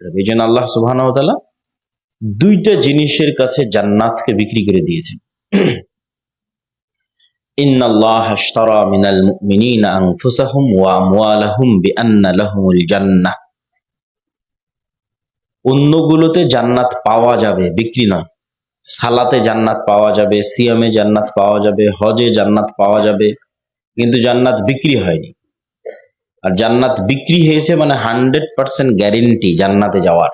এই জন্য আল্লাহ সুবহানাহু ওয়া তাআলা দুইটা জিনিসের কাছে জান্নাতকে বিক্রি করে দিয়েছেন। ইন্নাল্লাহা আশতারা মিনাল মুমিনিনা আনফুসাহুম ওয়া আমওয়ালাহুম বিআন্না লাহুমুল জান্নাহ। অন্যগুলোতে জান্নাত পাওয়া যাবে, বিক্রি নয়। সালাতে জান্নাত পাওয়া যাবে, সিয়ামে জান্নাত পাওয়া যাবে, হজে জান্নাত পাওয়া যাবে, কিন্তু জান্নাত বিক্রি হয়নি। আর জান্নাত বিক্রি হয়েছে মানে 100% গ্যারেন্টি জান্নাতে যাওয়ার,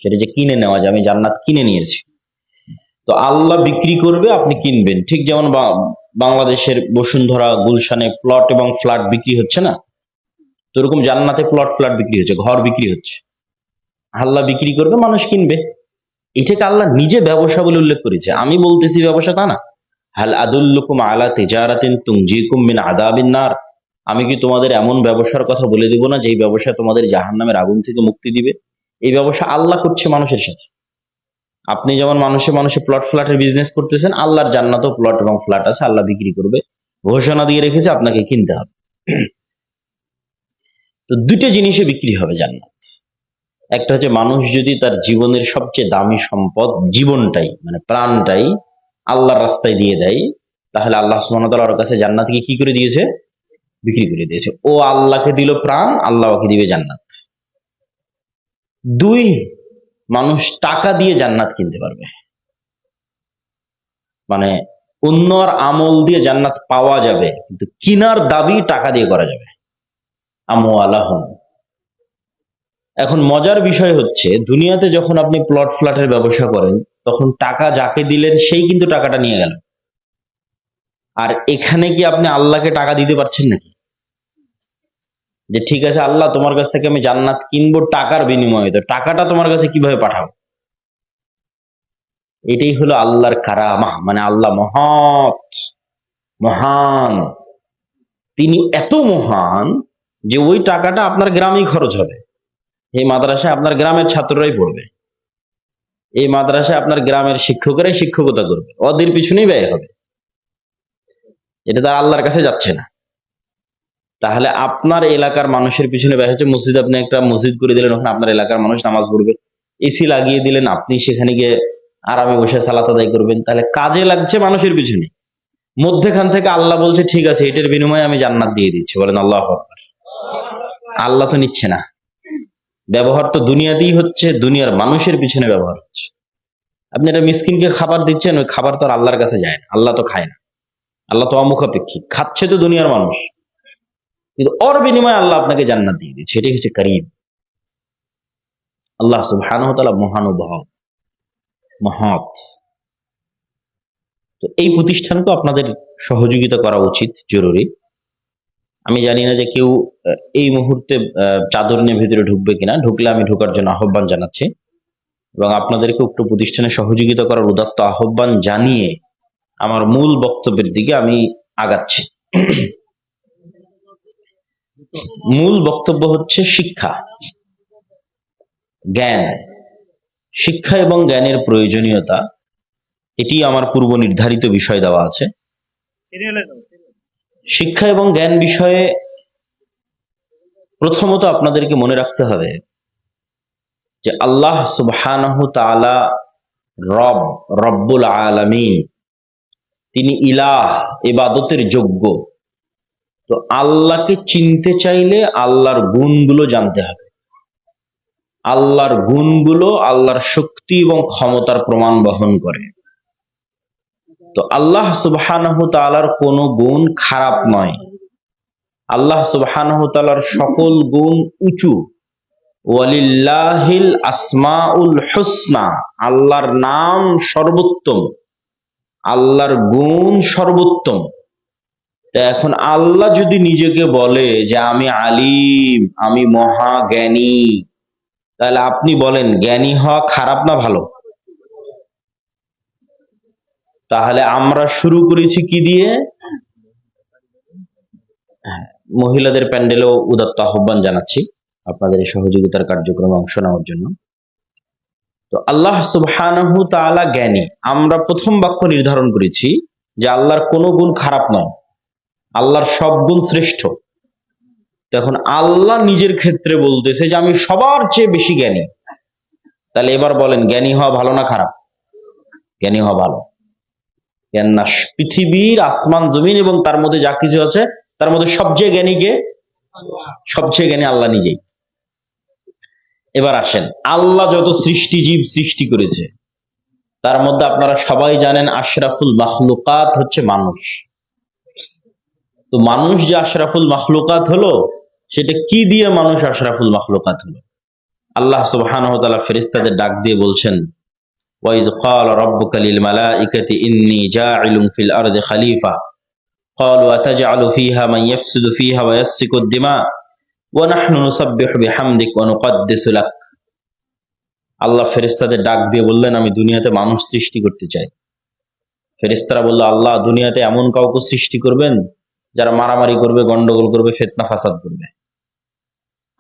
সেটা যে কিনে নেওয়া যায়, আমি জান্নাত কিনে নিয়েছি। তো আল্লাহ বিক্রি করবে, আপনি কিনবেন। ঠিক যেমন বাংলাদেশের বসুন্ধরা গুলশানে প্লট এবং ফ্ল্যাট বিক্রি হচ্ছে না, তো এরকম জান্নাতে প্লট ফ্ল্যাট বিক্রি হচ্ছে, ঘর বিক্রি হচ্ছে। আল্লাহ বিক্রি করবে, মানুষ কিনবে। এটাকে আল্লাহ নিজে ব্যবসা বলে উল্লেখ করেছে, আমি বলতেছি ব্যবসা তা না। হাল আদুল্লুকুম আলা তিজারাতিন তুনজিকুম মিন আযাবিন নার। আমি কি তোমাদের এমন ব্যবসার কথা বলে দিব না যেই ব্যবসা তোমাদের জাহান্নামের আগুন থেকে মুক্তি দিবে? এই ব্যবসা আল্লাহ করছে মানুষের সাথে। আপনি যেমন মানুষে মানুষে প্লট ফ্ল্যাটের বিজনেস করতেছেন, আল্লাহর জান্নাতেও প্লট এবং ফ্ল্যাট আছে, আল্লাহ বিক্রি করবে, ঘোষণা দিয়ে রেখেছে, আপনাকে কিনতে হবে। তো দুইটা জিনিসে বিক্রি হবে জান্নাত। একটা হচ্ছে মানুষ যদি তার জীবনের সবচেয়ে দামি সম্পদ জীবনটাই মানে প্রাণটাই আল্লাহর রাস্তায় দিয়ে দেয়, তাহলে আল্লাহ সুবহানাহু ওয়া তাআলা ওর কাছে জান্নাতকে কি করে দিয়েছে? বিক্রি করে দিয়েছে। ও আল্লাহকে দিল প্রাণ, আল্লাহ ওকে দিবে জান্নাত। দুই, মানুষ টাকা দিয়ে জান্নাত কিনতে পারবে, মানে অন্যর আমল দিয়ে জান্নাত পাওয়া যাবে, কিন্তু কিনার দাবি টাকা দিয়ে করা যাবে। আমওয়ালাহুম। এখন মজার বিষয় হচ্ছে, দুনিয়াতে যখন আপনি প্লট ফ্ল্যাটের ব্যবসা করেন, তখন টাকা যাকে দিলেন সেই কিন্তু টাকাটা নিয়ে গেল। আর এখানে কি আপনি আল্লাহকে টাকা দিতে পারছেন নাকি? যে ঠিক আছে আল্লাহ, তোমার কাছ থেকে আমি জান্নাত কিনবো টাকার বিনিময়ে, তো টাকাটা তোমার কাছে কিভাবে পাঠাবো? এটাই হলো আল্লাহর কারামা, মানে আল্লাহ মহান। তিনি এত মহান যে ওই টাকাটা আপনার গ্রামেই খরচ হবে। এই মাদ্রাসায় আপনার গ্রামের ছাত্ররাই পড়বে, এই মাদ্রাসায় আপনার গ্রামের শিক্ষকেরাই শিক্ষকতা করবে, ওদের পিছনেই ব্যয় হবে। এটা তার আল্লাহর কাছে যাচ্ছে না। তাহলে আপনার এলাকার মানুষের পিছনে ব্যয় হচ্ছে। মসজিদ, আপনি একটা মসজিদ করে দিলেন, ওখানে আপনার এলাকার মানুষ নামাজ পড়বে, এসি লাগিয়ে দিলেন, আপনি সেখানে গিয়ে আরামে বসে সালাত আদায় করবেন, তাহলে কাজে লাগছে মানুষের পিছনে। মধ্যেখান থেকে আল্লাহ বলছে ঠিক আছে, এটার বিনিময়ে আমি জান্নাত দিয়ে দিচ্ছি। বলেন আল্লাহু আকবার। আল্লাহ তো নিচ্ছে না, ব্যবহার তো দুনিয়াতেই হচ্ছে, দুনিয়ার মানুষের পিছনে ব্যবহার হচ্ছে। আপনি একটা মিসকিনকে খাবার দিচ্ছেন, ওই খাবার তো আর আল্লাহর কাছে যায় না, আল্লাহ তো খায় না, আল্লাহ তো অমুখাপেক্ষী, খাচ্ছে তো দুনিয়ার মানুষ, কিন্তু ওর বিনিময়ে আল্লাহ আপনাকে জান্নাত দিয়ে দিচ্ছে। এটাই হচ্ছে করিম। আল্লাহ সুবহানাহু ওয়া তাআলা মহানুভব, মহৎ। তো এই প্রতিষ্ঠানকে আপনাদের সহযোগিতা করা উচিত, জরুরি। আমি জানি না যে কেউ এই মুহূর্তে চাদর নিয়ে ভিতরে ঢুকবে কিনা, ঢুকলে আমি ঢোকার জন্য আহ্বান জানাচ্ছি এবং আপনাদেরকে উক্ত প্রতিষ্ঠানে সহযোগিতা করার উদাত্ত আহ্বান জানিয়ে আমার মূল বক্তব্যের দিকে আমি আগাচ্ছি। মূল বক্তব্য হচ্ছে শিক্ষা, জ্ঞান। শিক্ষা এবং জ্ঞানের প্রয়োজনীয়তা, এটি আমার পূর্ব নির্ধারিত বিষয় দেওয়া আছে। শিক্ষা এবং জ্ঞান বিষয়ে প্রথমত আপনাদেরকে মনে রাখতে হবে যে আল্লাহ সুবহানাহু তাআলা রব্বুল আলামিন, তিনি ইলাহ, ইবাদতের যোগ্য। তো আল্লাহকে চিনতে চাইলে আল্লাহর গুণগুলো জানতে হবে। আল্লাহর গুণগুলো আল্লাহর শক্তি এবং ক্ষমতার প্রমাণ বহন করে। তো আল্লাহ সুবহানাহু তাআলার কোনো গুণ খারাপ নয়, আল্লাহ সুবহানাহু তাআলার সকল গুণ উঁচু। ওয়ালিল্লাহিল আসমাউল হুসনা, আল্লাহর নাম সর্বোত্তম, আল্লাহর গুণ সর্বোত্তম। তা এখন আল্লাহ যদি নিজেকে বলে যে আমি আলিম, আমি মহাজ্ঞানী, তাহলে আপনি বলেন জ্ঞানী হওয়া খারাপ না ভালো? তাহলে আমরা শুরু করেছি কি দিয়ে? মহিলাদের প্যান্ডেলেও উদাত্ত আহ্বান জানাচ্ছি আপনাদের এই সহযোগিতার কার্যক্রমে অংশ নেওয়ার জন্য। তো আল্লাহ সুবহানাহু তাআলা জ্ঞানী। আমরা প্রথম বাক্য নির্ধারণ করেছি যে আল্লাহর কোনো গুণ খারাপ নয়, আল্লাহর সব গুণ শ্রেষ্ঠ। তখন আল্লাহ নিজের ক্ষেত্রে বলতেছে যে আমি সবার চেয়ে বেশি জ্ঞানী। তাহলে এবার বলেন, জ্ঞানী হওয়া ভালো না খারাপ? জ্ঞানী হওয়া ভালো। কেননা পৃথিবীর আসমান জমিন এবং তার মধ্যে যা কিছু আছে তার মধ্যে সবচেয়ে জ্ঞানী কে? সবচেয়ে জ্ঞানী আল্লাহ নিজেই। এবার আসেন, আল্লাহ যত সৃষ্টি জীব সৃষ্টি করেছে তার মধ্যে আপনারা সবাই জানেন আশরাফুল মাখলুকাত হচ্ছে মানুষ। তো মানুষ যে আশরাফুল মাখলুকাত হলো, সেটা কি দিয়ে মানুষ আশরাফুল মাখলুকাত হলো? আল্লাহ সুবহানাহু ওয়া তাআলা ফেরেশতাদের ডাক দিয়ে বলছেন, ওয়াইজ ক্বালা রাব্বুকা লিল মালাইকাতি ইন্নী জাইলুন ফিল আরদি খলিফা ক্বালু আতাজআলু ফিহা মান ইয়াফসিদু ফিহা ওয়া ইয়াসফিকুদ দিমা ওয়া নাহনু নুসাব্বিহু বিহামদিক ওয়া নুকদ্দিসু লাক। আল্লাহ ফেরেশতাদের ডাক দিয়ে বললেন, আমি দুনিয়াতে মানুষ সৃষ্টি করতে চাই। ফেরেশতারা বলল, আল্লাহ দুনিয়াতে এমন কাউকে সৃষ্টি করবেন যারা মারামারি করবে, গন্ডগোল করবে, ফিতনা ফাসাদ করবে।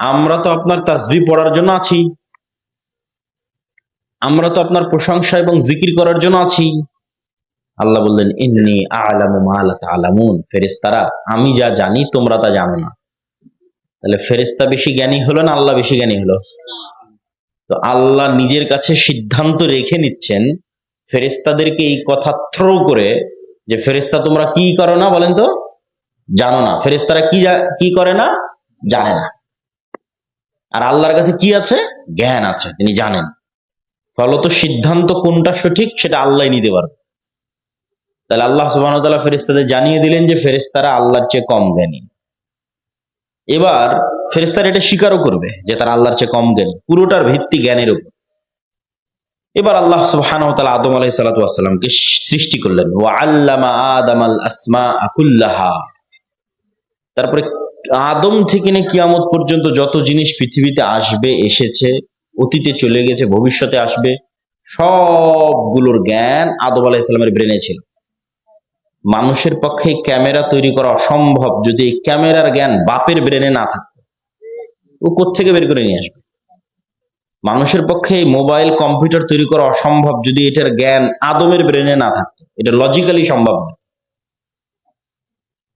আমরা তো আপনার তাসবিহ পড়ার জন্য আছি, আমরা তো আপনার প্রশংসা এবং জিকির করার জন্য আছি। আল্লাহ বললেন, ইন্নী আ'লামু মা লা তা'লামুন। ফেরেশতারা, আমি যা জানি তোমরা তা জানো না। তাহলে ফেরেশতা বেশি জ্ঞানী হলো না আল্লাহ বেশি জ্ঞানী হলো? তো আল্লাহ নিজের কাছে সিদ্ধান্ত রেখে নিচ্ছেন ফেরেশতাদেরকে এই কথা থ্রো করে যে, ফেরেশতা তোমরা কি করো না বলেন তো? জানো না। ফেরেশতারা কি করে না? জানে না। আর আল্লাহর কাছে কি আছে? জ্ঞান আছে, তিনি জানেন। ফলত সিদ্ধান্ত কোনটা সঠিক সেটা আল্লাহ নিতে পারবে। তাহলে আল্লাহ সুবহানাহু ওয়া তাআলা ফেরেশতাদের জানিয়ে দিলেন যে ফেরেশতারা আল্লাহর চেয়ে কম জ্ঞানী। এবার ফেরেশতারা এটা স্বীকারও করবে যে তারা আল্লাহর চেয়ে কম জ্ঞানী, পুরোটার ভিত্তি জ্ঞানের উপর। এবার আল্লাহ সুবহানাহু ওয়া তাআলা আদম আলাইহিস সালাতু ওয়াস সালামকে সৃষ্টি করলেন, ওয়া আল্লামা আদামাল আসমাআ কুল্লাহা। তারপরে আদম থেকে নিয়ে কিয়ামত পর্যন্ত যত জিনিস পৃথিবীতে আসবে, এসেছে, অতীতে চলে গেছে, ভবিষ্যতে আসবে, সবগুলোর জ্ঞান আদম আলাইহিস সালামের ব্রেনে ছিল। মানুষের পক্ষে ক্যামেরা তৈরি করা অসম্ভব যদি এই ক্যামেরার জ্ঞান বাপের ব্রেনে না থাকতো। ও কোত্থেকে বের করে নিয়ে আসবে? মানুষের পক্ষে মোবাইল কম্পিউটার তৈরি করা অসম্ভব যদি এটার জ্ঞান আদমের ব্রেনে না থাকতো। এটা লজিক্যালি সম্ভব না।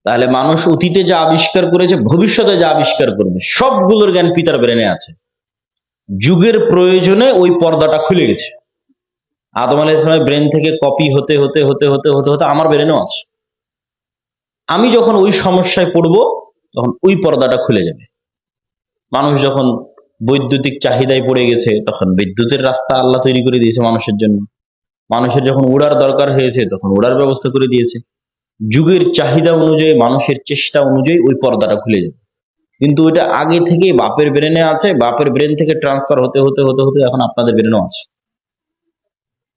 তাহলে মানুষ অতীতে যা আবিষ্কার করেছে, ভবিষ্যতে যা আবিষ্কার করবে, সবগুলোর জ্ঞান পিতার ব্রেনে আছে। যুগের প্রয়োজনে ওই পর্দাটা খুলে গেছে। আদম আলাইহিস সালামের ব্রেন থেকে কপি হতে হতে হতে হতে হতে হতে আমার ব্রেনেও আছে। আমি যখন ওই সমস্যায় পড়বো তখন ওই পর্দাটা খুলে যাবে। মানুষ যখন বৈদ্যুতিক চাহিদায় পড়ে গেছে তখন বিদ্যুতের রাস্তা আল্লাহ তৈরি করে দিয়েছে মানুষের জন্য। মানুষের যখন উড়ার দরকার হয়েছে তখন উড়ার ব্যবস্থা করে দিয়েছে। যুগের চাহিদা অনুযায়ী, মানুষের চেষ্টা অনুযায়ী ওই পর্দাটা খুলে যাবে। কিন্তু ওইটা আগে থেকেই বাপের ব্রেনে আছে, বাপের ব্রেন থেকে ট্রান্সফার হতে হতে হতে হতে এখন আপনাদের ব্রেনেও আছে,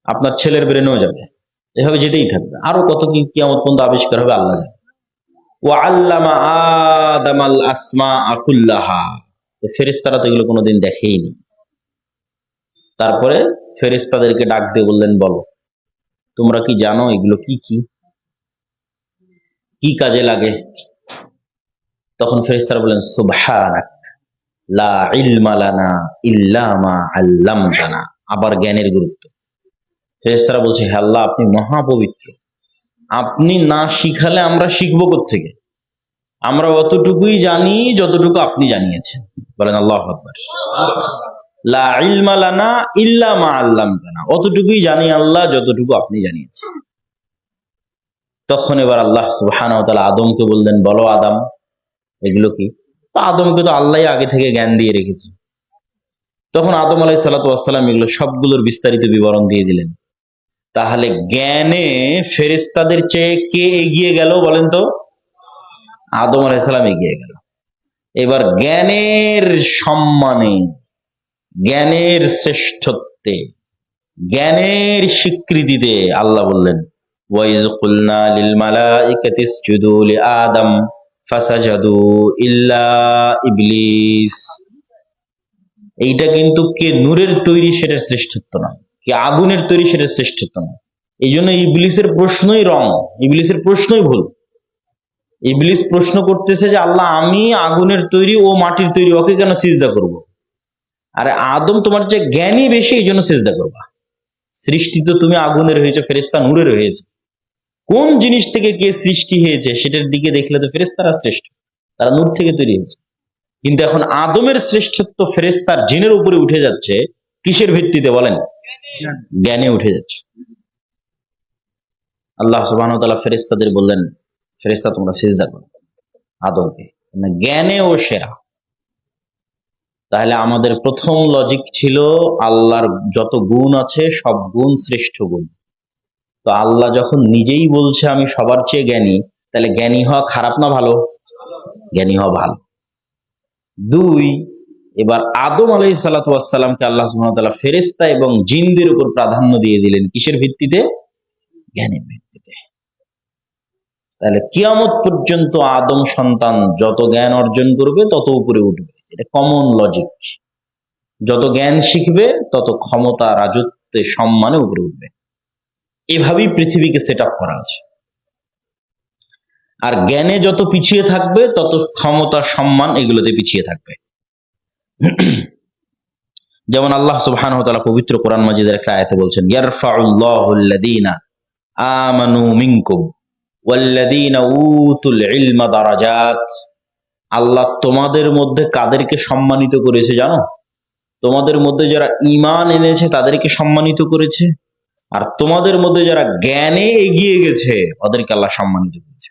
আপনার ছেলের ব্রেনেও যাবে, এভাবে যেতেই থাকবে। আরো কত কি কিয়ামত পর্যন্ত আবিষ্কার হবে আল্লাহ জানে। ওয়া আল্লামা আদামাল আসমাআ কুল্লাহা। তো ফেরেশতারা তো এগুলো কোনোদিন দেখেইনি। তারপরে ফেরেশতাদেরকে ডাক দিয়ে বললেন, বলো তোমরা কি জানো এগুলো কি কি কি কাজে লাগে? তখন ফেরেশতারা বললেন, সুবহানাক লা ইলমা লানা ইল্লা মা আল্লামতানা। আবার জ্ঞানের গুরুত্ব। ফেরেশতারা বলছে, হে আল্লাহ, আপনি মহাপবিত্র, আপনি না শিখালে আমরা শিখবো কোত্থেকে? আমরা অতটুকুই জানি যতটুকু আপনি জানিয়েছেন। বলেন আল্লাহু আকবার। লা ইলমা লানা ইল্লা মা আল্লামতানা, অতটুকুই জানি আল্লাহ যতটুকু আপনি জানিয়েছেন। তখন এবার আল্লাহ সুবহানাহু ওয়া তাআলা আদমকে বললেন, বলো আদম এগুলো কি? তো আদমকে তো আল্লাহ আগে থেকে জ্ঞান দিয়ে রেখেছে। তখন আদম আলাইহিস সালাতু ওয়াস সালাম এগুলো সবগুলোর বিস্তারিত বিবরণ দিয়ে দিলেন। তাহলে জ্ঞানে ফেরেশতাদের চেয়ে কে এগিয়ে গেল বলেন তো? আদম আলাইহিস সালাম এগিয়ে গেল। এবার জ্ঞানের সম্মানে, জ্ঞানের শ্রেষ্ঠত্বে, জ্ঞানের স্বীকৃতিতে আল্লাহ বললেন, ওয়াইজ কুলনা লিল মালাইকাতি ইসজুদু লিআদম ফাসাজাদু ইল্লা ইবলিস। এইটা কিন্তু কে নূরের তৈরি সেটার শ্রেষ্ঠত্ব নয়, কে আগুনের তৈরি সেটার শ্রেষ্ঠত্ব নয়। এই জন্য ইবলিসের প্রশ্নই রং, ইবলিসের প্রশ্নই ভুল। ইবলিস প্রশ্ন করতেছে যে, আল্লাহ আমি আগুনের তৈরি, ও মাটির তৈরি, ওকে কেন সিজদা করব? আরে আদম তোমার যে জ্ঞানী বেশি, এই জন্য সিজদা করবা। সৃষ্টি তো তুমি আগুনের হয়েছে, ফেরেশতা নূরের হয়েছে। কোন জিনিস থেকে কে সৃষ্টি হয়েছে সেটার দিকে দেখলে তো ফেরেশতারা শ্রেষ্ঠ, তারা নূর থেকে তৈরি হয়েছে। কিন্তু এখন আদমের শ্রেষ্ঠত্ব ফেরেশতার জিনের উপরে উঠে যাচ্ছে, কিসের ভিত্তিতে বলেন? জ্ঞানে উঠে যাচ্ছে। আল্লাহ সুবহানাহু ওয়া তাআলা ফেরেশতাদের বললেন, ফেরেশতা তোমরা সিজদা করো আদমকে, মানে জ্ঞানে ও সেরা। তাহলে আমাদের প্রথম লজিক ছিল আল্লাহর যত গুণ আছে সব গুণ শ্রেষ্ঠ গুণ। তো আল্লাহ যখন নিজেই বলছে আমি সবার চেয়ে জ্ঞানী, তাহলে জ্ঞানী হওয়া খারাপ না ভালো? জ্ঞানী হওয়া ভালো। দুই, এবার আদম আলাইহিস সালাতু ওয়াস সালামকে আল্লাহ সুবহানাহু ওয়া তাআলা ফেরেশতা এবং জিনদের উপর প্রাধান্য দিয়ে দিলেন কিসের ভিত্তিতে? জ্ঞানের ভিত্তিতে। তাহলে কিয়ামত পর্যন্ত আদম সন্তান যত জ্ঞান অর্জন করবে তত উপরে উঠবে, এটা কমন লজিক। যত জ্ঞান শিখবে তত ক্ষমতা, রাজত্বে, সম্মানে উপরে উঠবে। এভাবেই পৃথিবীকে সেট আপ করা আছে। আর জ্ঞানে যত পিছিয়ে থাকবে তত ক্ষমতা, সম্মান এগুলোতে পিছিয়ে থাকবে। যেমন আল্লাহ সুবহানাহু ওয়া তাআলা পবিত্র কোরআন মাজিদের একটা আয়াতে বলছেন, ইয়ারফাউল্লাহুল্লাযীনা আমানু মিনকুম ওয়াল্লাযীনা উতুল ইলমা দারাজাত। আল্লাহ তোমাদের মধ্যে কাদেরকে সম্মানিত করেছে জানো? তোমাদের মধ্যে যারা ঈমান এনেছে তাদেরকে সম্মানিত করেছে, আর তোমাদের মধ্যে যারা জ্ঞানে এগিয়ে গেছে ওদেরকে আল্লাহ সম্মানিত করেছে।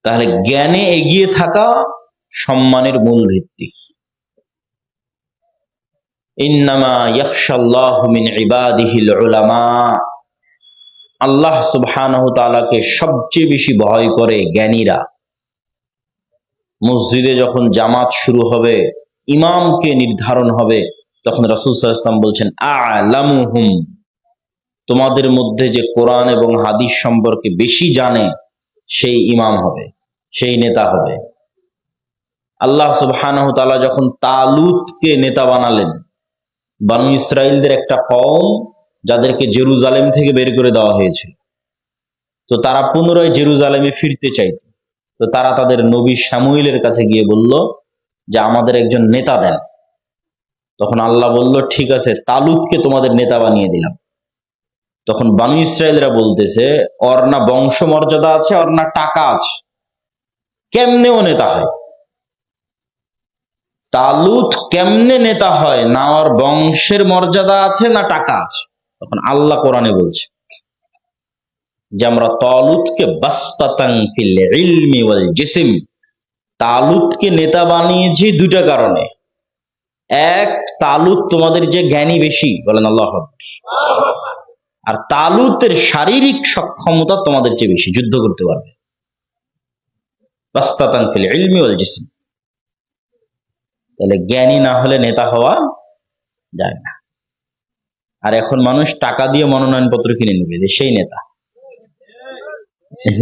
তাহলে জ্ঞানে এগিয়ে থাকা সম্মানের মূল ভিত্তি। ইন্নামা ইয়াখশাল্লাহু মিন ইবাদিহিল উলামা। আল্লাহ সুবহানাহু তাআলাকে সবচেয়ে বেশি ভয় করে জ্ঞানীরা। মসজিদে যখন জামাত শুরু হবে, ইমামকে নির্ধারণ হবে, তখন রাসূল সাল্লাল্লাহু আলাইহি ওয়াসাল্লাম বলছেন আ'লামুহুম, তোমাদের মধ্যে যে কোরআন এবং হাদিস সম্পর্কে বেশি জানে সেই ইমাম হবে, সেই নেতা হবে। আল্লাহ সুবহানাহু তাআলা যখন তালুতকে নেতা বানালেন, বনু ইসরাইলদের একটা কওম যাদেরকে জেরুজালেম থেকে বের করে দেওয়া হয়েছিল, তো তারা পুনরায় জেরুজালেমে ফিরতে চাইত। তো তারা তাদের নবী শামুইলের কাছে গিয়ে বলল যে আমাদের একজন নেতা দেন। তখন আল্লাহ বলল ঠিক আছে, তালুতকে তোমাদের নেতা বানিয়ে দিলাম। তখন বনু ইসরাইলরা বলতেছে ওর না বংশ মর্যাদা আছে, ওর না টাকা আছে, কেমনে ও নেতা হয়? তালুত কেমনে নেতা হয়? না ওর বংশের মর্যাদা আছে না টাকা আছে। তখন আল্লাহ কোরআনে বলছে যে আমরা তালুতকে বাসতাতান ফিল ইলমি ওয়াল জিসম, তালুতকে নেতা বানিয়েছি দুইটা কারণে। এক, তালুত তোমাদের যে জ্ঞানী বেশি, বলেন আল্লাহু আকবার, আর তালুতের শারীরিক সক্ষমতা তোমাদের চেয়ে বেশি, যুদ্ধ করতে পারবে। বাসতাতান ফিল ইলমি ওয়াল জিসম। তাহলে জ্ঞানী না হলে নেতা হওয়া যায় না। আর এখন মানুষ টাকা দিয়ে মনোনয়ন পত্র কিনে নেবে যে সেই নেতা।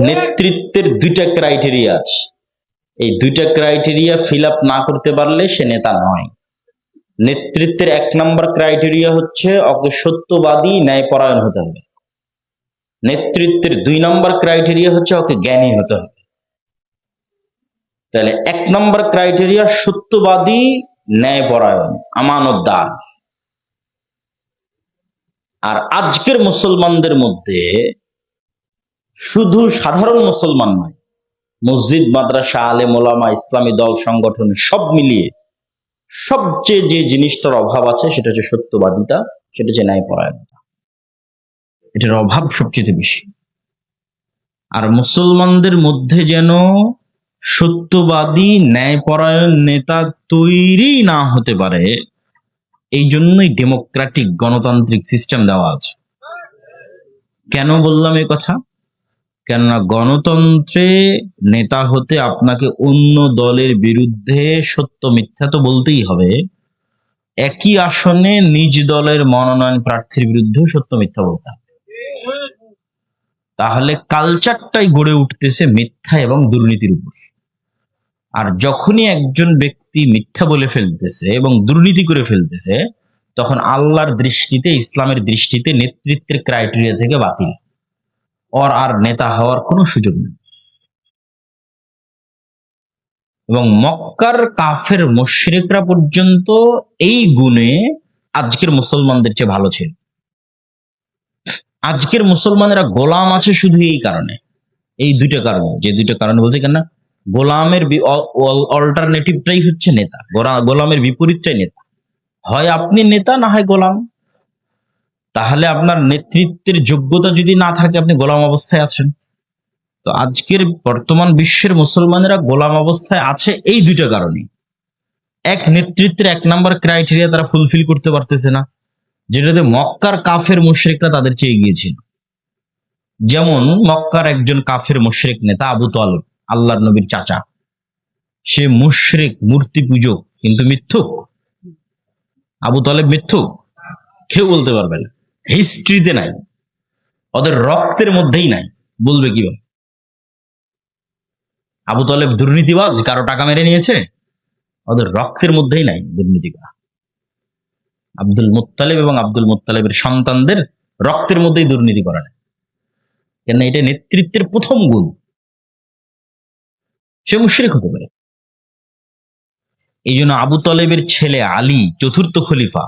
নেতৃত্বের দুইটা ক্রাইটেরিয়া আছে, এই দুইটা ক্রাইটেরিয়া ফিল আপ না করতে পারলে সে নেতা নয়। নেতৃত্বের এক নম্বর ক্রাইটেরিয়া হচ্ছে ওকে সত্যবাদী, ন্যায়পরায়ণ হতে হবে। নেতৃত্বের দুই নম্বর ক্রাইটেরিয়া হচ্ছে ওকে জ্ঞানী হতে হবে। তাহলে এক নম্বর ক্রাইটেরিয়া সত্যবাদী, ন্যায়পরায়ণ, আমানতদার। আর আজকের মুসলমানদের মধ্যে শুধু সাধারণ মুসলমান নয়, মসজিদ, মাদ্রাসা, আলেম ওলামা, ইসলামী দল, সংগঠন সব মিলিয়ে সবচেয়ে যে জিনিসটার অভাব আছে সেটা হচ্ছে সত্যবাদিতা, সেটা হচ্ছে ন্যায়পরায়ণতা। এটার অভাব সবচেয়ে বেশি। আর মুসলমানদের মধ্যে যেন সত্যবাদী, ন্যায়পরায়ণ নেতা তৈরি না হতে পারে, এই জন্যই ডেমোক্রেটিক, গণতান্ত্রিক সিস্টেম দেওয়া আছে। কেন বললাম এই কথা? কেননা গণতন্ত্রে নেতা হতে আপনাকে অন্য দলের বিরুদ্ধে সত্য মিথ্যা তো বলতেই হবে, একই আসনে নিজ দলের মনোনয়ন প্রার্থীর বিরুদ্ধে সত্য মিথ্যা বলতে হবে। তাহলে কালচারটাই গড়ে উঠতেছে মিথ্যা এবং দুর্নীতির উপর। আর যখনই একজন ব্যক্তি মিথ্যা বলে ফেলতেছে এবং দুর্নীতি করে ফেলতেছে, তখন আল্লাহর দৃষ্টিতে, ইসলামের দৃষ্টিতে নেতৃত্বের ক্রাইটেরিয়া থেকে বাতিল, ওর আর নেতা হওয়ার কোনো সুযোগ নেই। এবং মক্কার কাফের মুশরিকরা পর্যন্ত এই গুণে আজকের মুসলমানদের চেয়ে ভালো ছিল। আজকের মুসলমানেরা গোলাম আছে শুধু এই কারণে, এই দুইটা কারণে। যে দুইটা কারণে বলতে কেন, গোলামের অল্টারনেটিভটাই হচ্ছে নেতা, গোলামের বিপরীতটাই নেতা। হয় আপনি নেতা না হয় গোলাম। তাহলে আপনার নেতৃত্বের যোগ্যতা যদি না থাকে, আপনি গোলাম অবস্থায় আছেন। তো আজকের বর্তমান বিশ্বের মুসলমানেরা গোলাম অবস্থায় আছে এই দুইটা কারণে। এক, নেতৃত্বের 1 নম্বর ক্রাইটেরিয়া তারা ফুলফিল করতে পারতেছে না, যেটাতে মক্কার কাফের মুশরিকরা তাদের চেয়ে গিয়েছিল। যেমন মক্কার একজন কাফের মুশরিক নেতা আবু তালেব, আল্লাহর নবীর চাচা, সে মুশরিক, মূর্তি পূজক, কিন্তু মিথ্যুক। আবু তালেব মিথ্যুক, কেউ বলতে পারবে না, হিস্ট্রিতে নাই, ওদের রক্তের মধ্যেই নাই, বলবে কিভাবে? আবু তালেব দুর্নীতিবাজ, কারো টাকা মেরে নিয়েছে? ওদের রক্তের মধ্যেই নাই দুর্নীতি করা। আব্দুল মুত্তালিব এবং আব্দুল মুত্তালিবের সন্তানদের রক্তের মধ্যেই দুর্নীতি করা নেই, কেন? এটা নেতৃত্বের প্রথম গুণ। সে মুশরিক হতে পারে। এই জন্য আবু তালেবের ছেলে আলী, চতুর্থ খলিফা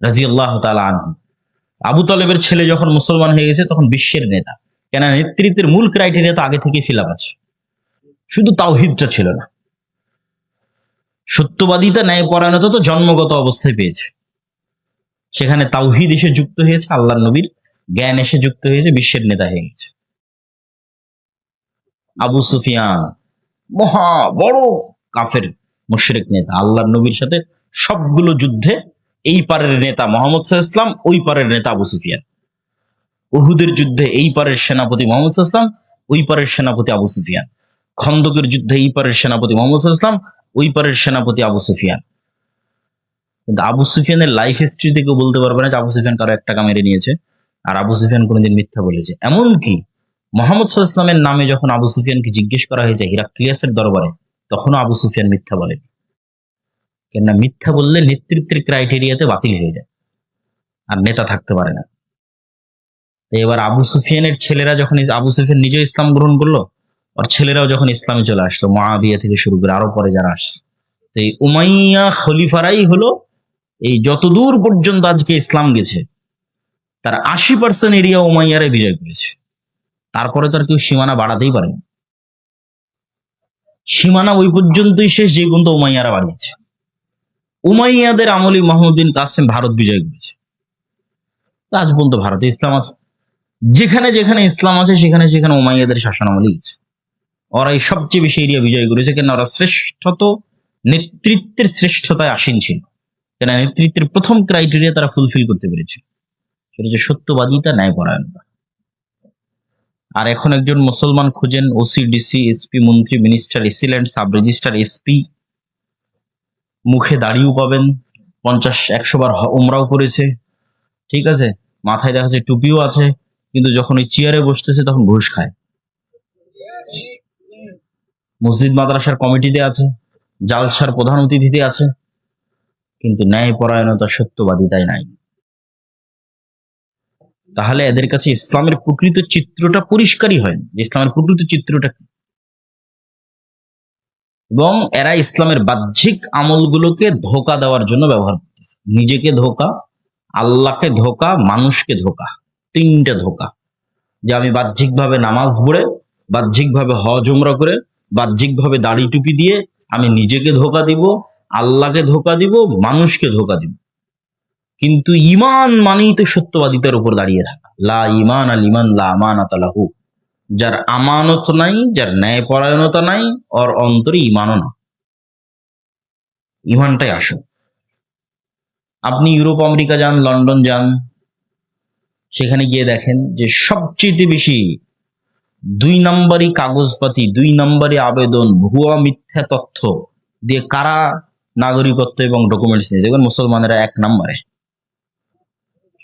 রাদিয়াল্লাহু তাআলা আনহু, আবু তালেবের ছেলে যখন মুসলমান হয়ে গেছে তখন বিশ্বের নেতা। কেন? নেতৃত্বের মূল ক্রাইটেরিয়া তো আগে থেকে ফিল আপ আছে, শুধু তাওহীদটা ছিল না। সত্যবাদিতা, ন্যায়পরায়ণতা তো জন্মগত অবস্থায় পেয়েছে, সেখানে তাওহীদ এসে যুক্ত হয়েছে, আল্লাহর নবীর জ্ঞান এসে যুক্ত হয়েছে, বিশ্বের নেতা হয়ে গেছে। আবু সুফিয়ান মহা বড় কাফের মুশরিক নেতা, আল্লাহর নবীর সাথে সবগুলো যুদ্ধে এই পারের নেতা মুহাম্মদ সাল্লাল্লাহু আলাইহি ওয়াসাল্লাম, ওই পারের নেতা আবু সুফিয়ান। উহুদের যুদ্ধে এই পারের সেনাপতি মুহাম্মদ সাল্লাল্লাহু আলাইহি ওয়াসাল্লাম, ওই পারের সেনাপতি আবু সুফিয়ান। খন্দকের যুদ্ধে এই পারের সেনাপতি মুহাম্মদ সাল্লাল্লাহু আলাইহি ওয়াসাল্লাম, ওই পারের সেনাপতি আবু সুফিয়ান। কিন্তু আবু সুফিয়ানের লাইফ হিস্ট্রি থেকে বলতে পারবে না যে আবু সুফিয়ান কারো 1 টাকা মেরে নিয়েছে, আর আবু সুফিয়ান কোনোদিন মিথ্যা বলেছে। এমনকি মুহাম্মদ সাল্লাল্লাহু আলাইহি ওয়াসাল্লামের নামে যখন আবু সুফিয়ানকে জিজ্ঞেস করা হয়েছে হিরাক্লিয়াসের দরবারে, তখনও আবু সুফিয়ান মিথ্যা বলেনি। কেননা মিথ্যা বললে নেতৃত্বের ক্রাইটেরিয়াতে বাতিল হয়ে যায়, আর নেতা থাকতে পারে না। তো এবার আবু সুফিয়ানের ছেলেরা যখন, আবু সুফিয়ান নিজে ইসলাম গ্রহণ করলো, আর ছেলেরাও যখন ইসলামে চলে আসলো, মুআবিয়া থেকে শুরু করে আরো পরে যারা আসছে, তো এই উমাইয়া খলিফারাই হলো, এই যতদূর পর্যন্ত আজকে ইসলাম গেছে তার 80% এরিয়া উমাইয়ারে বিজয় করেছে। তারপরে তো আর কেউ সীমানা বাড়াতেই পারেনি, সীমানা ওই পর্যন্তই শেষ যে পর্যন্ত উমাইয়ারা বাড়িয়েছে। উমাইয়াদের আমলি মোহাম্মদ বিন কাসেম ভারত বিজয় করেছে, আজ পর্যন্ত ভারতে ইসলাম আছে। যেখানে যেখানে ইসলাম আছে সেখানে সেখানে উমাইয়াদের শাসনামলি গেছে। ওরাই সবচেয়ে বেশি এরিয়া বিজয় করেছে, কেন? ওরা শ্রেষ্ঠত, নেতৃত্বের শ্রেষ্ঠতায় আসীন ছিল। কেন? নেতৃত্বের প্রথম ক্রাইটেরিয়া তারা ফুলফিল করতে পেরেছে, সেটা হচ্ছে সত্যবাদিতা, ন্যায়পরায়ণতা। আর এখন একজন মুসলমান খুঁজেন, ওসি, ডিসি, এসপি, মন্ত্রী, minister, AC land, sub registrar, SP, মুখে দাড়িও পাবেন, 50-100 বার উমরাও করেছে, ঠিক আছে, মাথায় দেখা যাচ্ছে টুপিও আছে, কিন্তু যখন ওই চেয়ারে বসতেছে তখন ঘুষ খায়। মসজিদ মাদ্রাসার কমিটিতে আছে, জালসার প্রধান অতিথিতে আছে, কিন্তু ন্যায়পরায়ণতা, সত্যবাদিতাই নাই। তাহলে এদের কাছে ইসলামের প্রকৃত চিত্রটা পরিষ্কারই হয়নি, যে ইসলামের প্রকৃত চিত্রটা কি। এবং এরা ইসলামের বাহ্যিক আমলগুলোকে ধোকা দেওয়ার জন্য ব্যবহার করতেছে, নিজেকে ধোকা, আল্লাহকে ধোকা, মানুষকে ধোকা, 3টা ধোকা। যে আমি বাহ্যিকভাবে নামাজ পড়ে, বাহ্যিকভাবে হজ উমরা করে, বাহ্যিকভাবে দাড়ি টুপি দিয়ে আমি নিজেকে ধোকা দিব, আল্লাহকে ধোকা দিব, মানুষকে ধোকা দিব। কিন্তু ঈমান মানেই তো সত্যবাদিতার উপর দাঁড়িয়ে থাকা। লা ঈমান আল ঈমান লা আমানাতা লাহু। যার আমানত নাই, যার ন্যায়পরায়ণতা নাই, ওর অন্তরে ঈমানও না। ঈমানটাই আসল। আপনি ইউরোপ, আমেরিকা যান, লন্ডন যান, সেখানে গিয়ে দেখেন যে সবচেয়ে বেশি 2 নম্বরই কাগজপাতি, 2 নম্বরই আবেদন, ভুয়া মিথ্যা তথ্য দিয়ে কারা নাগরিকত্ব এবং ডকুমেন্টস নিয়ে, দেখবেন মুসলমানেরা 1 নম্বরে।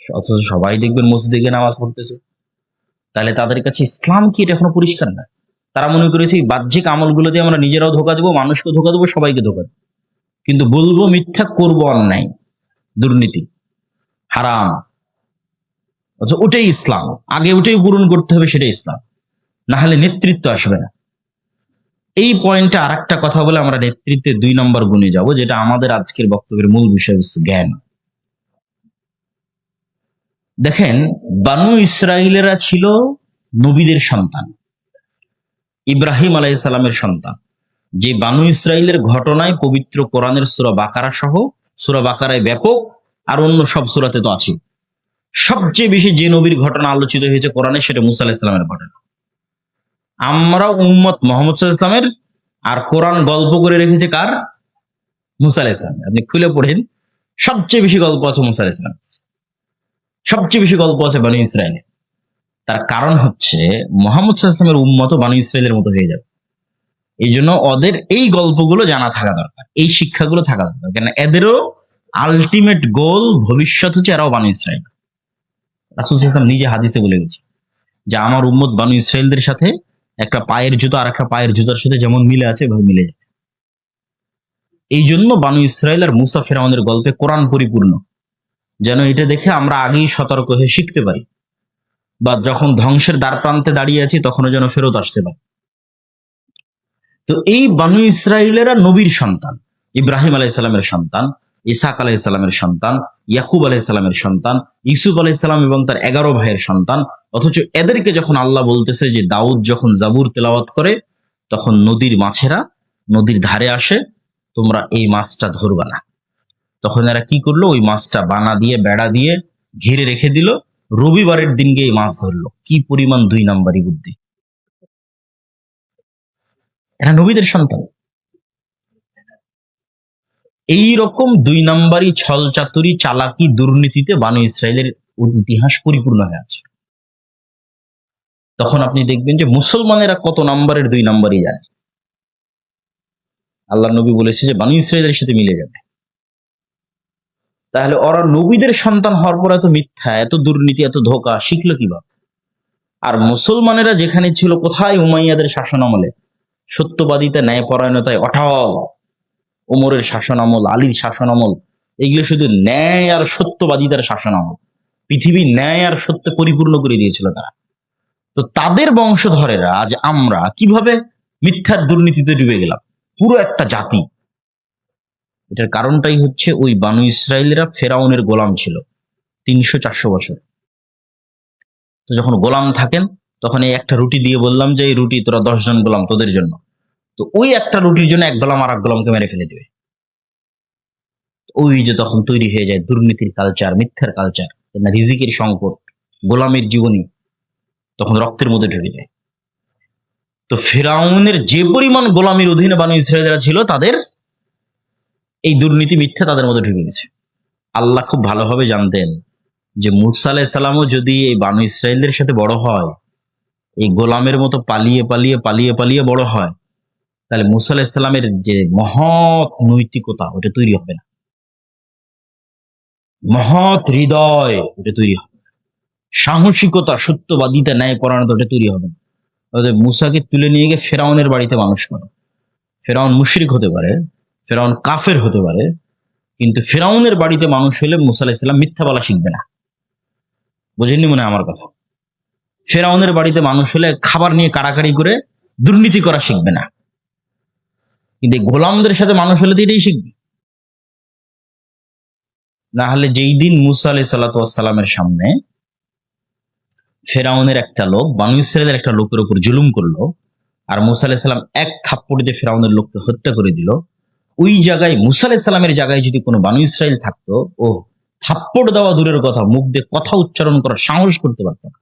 অথচ সবাই দেখবেন মসজিদে গিয়ে নামাজ পড়তেছে। তাহলে তাদের কাছে ইসলাম কি, এটা এখনো পরিষ্কার না। তারা মনে করেছে এই বাহ্যিক আমলগুলো দিয়ে আমরা নিজেরাও ধোকা দেবো, মানুষকে ধোকা দেবো, সবাইকে ধোকা দেবো, কিন্তু বলবো মিথ্যা, করবো অন্যায়, দুর্নীতি, হারাম। অথচ ওটাই ইসলাম, আগে ওটাই পূরণ করতে হবে, সেটাই ইসলাম, না হলে নেতৃত্ব আসবে না। এই পয়েন্টে আর একটা কথা বলে আমরা নেতৃত্বে 2 নম্বর গুণে যাব, যেটা আমাদের আজকের বক্তব্যের মূল বিষয়বস্তু, জ্ঞান। দেখেন, বানু ইসরাইলেরা ছিল নবীদের সন্তান, ইব্রাহিম আলাইহিস সালামের সন্তান। যে বানু ইসরাইলের ঘটনায় পবিত্র কোরআনের সূরা বাকারা সহ সূরা বাকারায় ব্যাপক, আর অন্য সব সূরাতে তো আছে। সবচেয়ে বেশি যে নবীর ঘটনা আলোচিত হয়েছে কোরআনে সেটা মুসা আলাইহিস সালামের ঘটনা। আমরা উম্মত মুহাম্মদ সাল্লাল্লাহু আলাইহি ওয়াসাল্লামের, আর কোরআন গল্প করে রেখেছে কার? মুসা আলাইহিস সালাম। আপনি খুলে পড়েন, সবচেয়ে বেশি গল্প আছে মুসা আলাইহিস সালাম, সবচেয়ে বেশি গল্প আছে বনী ইসরায়েলের। তার কারণ হচ্ছে মুহাম্মদ সাল্লাল্লাহু আলাইহি ওয়াসাল্লামের উম্মত বনী ইসরায়েলের মতো হয়ে যাবে। এই জন্য ওদের এই গল্পগুলো জানা থাকা দরকার, এই শিক্ষাগুলো থাকা দরকার, কেন এদেরও আলটিমেট গোল ভবিষ্যৎ হচ্ছে এরাও বানু ইসরায়েল। রাসূল সাল্লাল্লাহু আলাইহি ওয়াসাল্লাম নিজে হাদিসে বলে গেছে যে আমার উম্মত বানু ইসরায়েলদের সাথে একটা পায়ের জুতো আর একটা পায়ের জুতার সাথে যেমন মিলে আছে এভাবে মিলে যাবে। এই জন্য বানু ইসরায়েল আর মুসা ফেরাউনের গল্পে কোরআন পরিপূর্ণ, যেন এটা দেখে আমরা আগেই সতর্ক হয়ে শিখতে পারি, বা যখন ধ্বংসের দ্বার প্রান্তে দাঁড়িয়ে আছি তখনও যেন ফেরত আসতে পারি। তো এই বানু ইসরায়েলেরা নবীর সন্তান, ইব্রাহিম আলাইহিস সালামের সন্তান, ইসাক আলাইহিস সালামের সন্তান, ইয়াকুব আলাইহিস সালামের সন্তান, ইউসুফ আলাইহিস সালাম এবং তার 11 ভাইয়ের সন্তান। অথচ এদেরকে যখন আল্লাহ বলতেছে যে দাউদ যখন জাবুর তেলাওয়াত করে তখন নদীর মাছেরা নদীর ধারে আসে, তোমরা এই মাছটা ধরবা না, তখন এরা কি করলো? ওই মাছটা বানা দিয়ে বেড়া দিয়ে ঘিরে রেখে দিল, রবিবারের দিন গিয়ে এই মাছ ধরলো। কি পরিমাণ 2 নাম্বারি বুদ্ধি! এরা নবীদের সন্তান। এই রকম 2 নাম্বারি ছল চাতুরি চালাকি দুর্নীতিতে বানু ইসরায়েলের ইতিহাস পরিপূর্ণ হয়ে আছে। তখন আপনি দেখবেন যে মুসলমানেরা কত নাম্বারের 2 নাম্বারই জানে। আল্লাহ নবী বলেছে যে বানু ইসরায়েলের সাথে মিলে যাবে। তাহলে ওরা নবীদের সন্তান হওয়ার পর এত মিথ্যা, এত দুর্নীতি, এত ধোঁকা শিখলো কিভাবে? আর মুসলমানেরা যেখানে ছিল, কোথায়? উমাইয়াদের শাসন আমলে সত্যবাদিতা, ন্যায়পরায়ণতায় অটল। ওমরের শাসন আমল, আলীর শাসন আমল, এগুলো শুধু ন্যায় আর সত্যবাদিতার শাসন আমল। পৃথিবী ন্যায় আর সত্যে পরিপূর্ণ করে দিয়েছিল তারা। তো তাদের বংশধরেরা আজ আমরা কিভাবে মিথ্যার দুর্নীতিতে ডুবে গেলাম, পুরো একটা জাতি? এটার কারণটাই হচ্ছে ওই বানু ইসরায়েলরা ফেরাউনের গোলাম ছিল 300-400 বছর। তো যখন গোলাম থাকেন তখন এই একটা রুটি দিয়ে বললাম যে এই রুটি তোরা 10 জন গোলাম তোদের জন্য, তো ওই একটা রুটির জন্য এক গোলাম আর এক গোলামকে মেরে ফেলে দিবে। ওই যে তখন তৈরি হয়ে যায় দুর্নীতির কালচার, মিথ্যার কালচার, রিজিকের সংকট, গোলামের জীবনী তখন রক্তের মধ্যে ঢুকে যায়। তো ফেরাউনের যে পরিমাণ গোলামীর অধীনে বানু ইসরায়েলরা ছিল, তাদের এই দুর্নীতি মিথ্যা তাদের মধ্যে ঢুকে গেছে। আল্লাহ খুব ভালোভাবে জানতেন যে মূসা আলাইহিস সালামও যদি এই বানু ইসরায়েলদের সাথে বড় হয়, এই গোলামের মতো পালিয়ে পালিয়ে পালিয়ে পালিয়ে বড় হয়, তাহলে মূসা আলাইহিস সালামের যে মহৎ নৈতিকতা ওটা তৈরি হবে না, মহৎ হৃদয় ওটা তৈরি হবে, সাহসিকতা, সত্যবাদিতা, ন্যায়পরায়ণতা ওটা তৈরি হবে না। মূসাকে তুলে নিয়ে গিয়ে ফেরাউনের বাড়িতে মানুষ করে। ফেরাউন মুশরিক হতে পারে, ফেরাউন কাফের হতে পারে, কিন্তু ফেরাউনের বাড়িতে মানুষ হলে মূসা আলাইহিস সালাম মিথ্যা বলা শিখবে না। বোঝেননি মনে হয় আমার কথা? ফেরাউনের বাড়িতে মানুষ হলে খাবার নিয়ে কাড়াকাড়ি করে দুর্নীতি করা শিখবে না, কিন্তু গোলামদের সাথে মানুষ হলে তো এটাই শিখবে। না হলে যেই দিন মূসা আলাইহিস সালামের সামনে ফেরাউনের একটা লোক বানু ইসরায়েলের একটা লোকের উপর জুলুম করলো, আর মূসা আলাইহিস সালাম এক থাপ্পড় দিয়ে ফেরাউনের লোককে হত্যা করে দিল, ওই জায়গায় মূসা আলাইহিস সালামের জায়গায় যদি কোনো বানু ইসরায়েল থাকতো, ও থাপ্পড় দেওয়া দূরের কথা, মুখ দিয়ে কথা উচ্চারণ করার সাহস করতে পারত না।